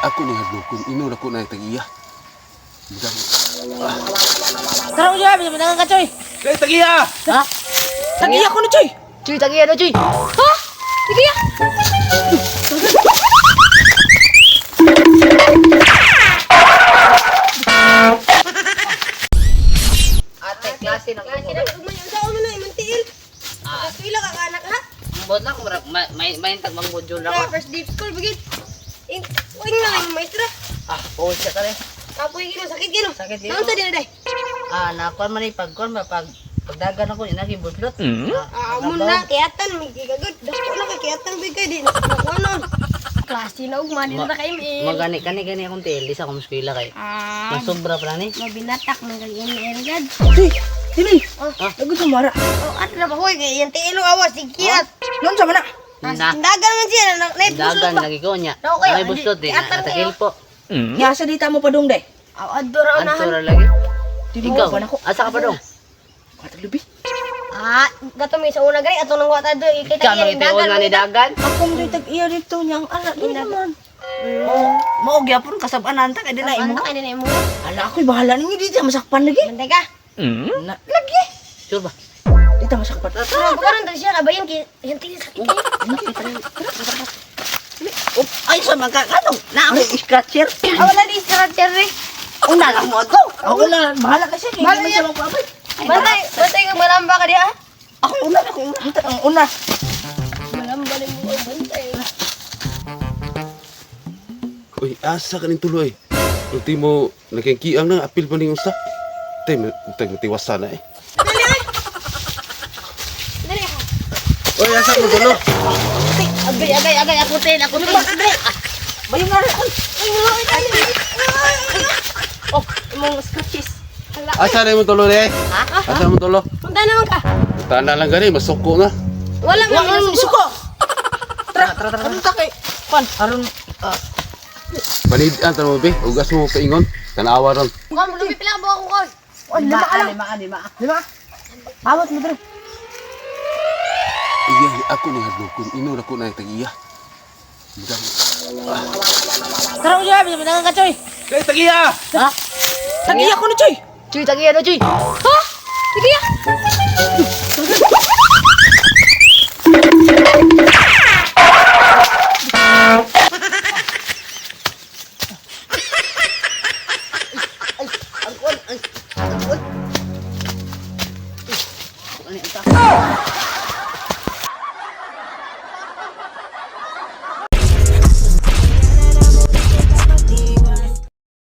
ako ning hadlokon ingon ako na tagiya. Mudag. Tara mo siya, binangan ka, Choy. Kay tagiya. Ha? Tagiya ko na, Choy. Choy, tagiya na, Choy. Ha? Tagiya. Ate, klase ng Klase na gumayon sa ulo na imantiil. Pila ka anak ha? Bot na ko may tagmang module na Ra ko. first deep school bagit. Uy nga lang maestra. Oo siya tare. Tapoy gino sakit gino. Sakit gino. Naunsa din day? Nakuan man ni pagkuan ba pagdagan ako ina gibutlot. Amon na kayatan may gigagod. Dako na kay kayatan bigay di nakuanon. Klase na ugma din na kay mi. Magani akong teli sa kumuskwela kay. Masobra pa ni. Mabinatak man kay ML gad. Uy, Tili. Nagod sa mara. Oh, at na ba hoy kay yan tiilo awas sigkiyat. Noon sa mana. Dagan man siya na naipusot Dagan ba? lagi ko nya. Ako kayo, Ay buslot din. atang Atagil po. Yasa dita mo pa dong day. Adora na. Ansura lagi. Tili Ikaw, ko nako. asa ka pa dong? Katag lubi. Gato mi sa una gari atong nang wata do ikay Ikaw tayo nang itiol nga ni Dagan. Akong doy tag iya dito nyang ara di naman. Mao gyapon kasabanan ta kay dinay Ano mo. ka din mo? Ala ako'y bahala ninyo dito masakpan lagi. Mantay ka. Na lagi. Sure ba? Dito masakpan. Bukan tadi siya kabayan ki yan tingin sakit kayo. Ay sa mga kanong na ang scratcher. Wala di structure eh. Una lang mo to. Ako na bahala kasi kay Bahala hindi yan. man siya magpapay. Bantay ka malamba ka dia. Ako una. Ang una. Malamba ni mo bantay. Uy, asa ka ning tuloy. Ulti mo nagkikiang nang apil pa ning usa. Tay tiwasa na eh. Dali ay. Dali. Uy, asa mo tulo? Agay ako tin. Bayong nga. Ay mo dali. Oh, imong scratches. Hala. Asa na mo tulo eh? Asa mo tulo? Punta naman ka. Tanda lang gani masuko na. Wala Wa man ang suko. Tara. Ano ta kay? Pan aron Panidan ta mo be, ugas mo paingon. Tanawa ron. Mukhang mo lupi pila mo ako ko. lima ka lang. Lima. Awat mo dre. Iya, ako ning hadlokon ingon ako na tagiya. Mudag. Tara mo siya, binangan ka, Choy. Kay tagiya. Ha? Tagiya ko na, Choy. Choy, tagiya na, Choy. Ha? Sige ya.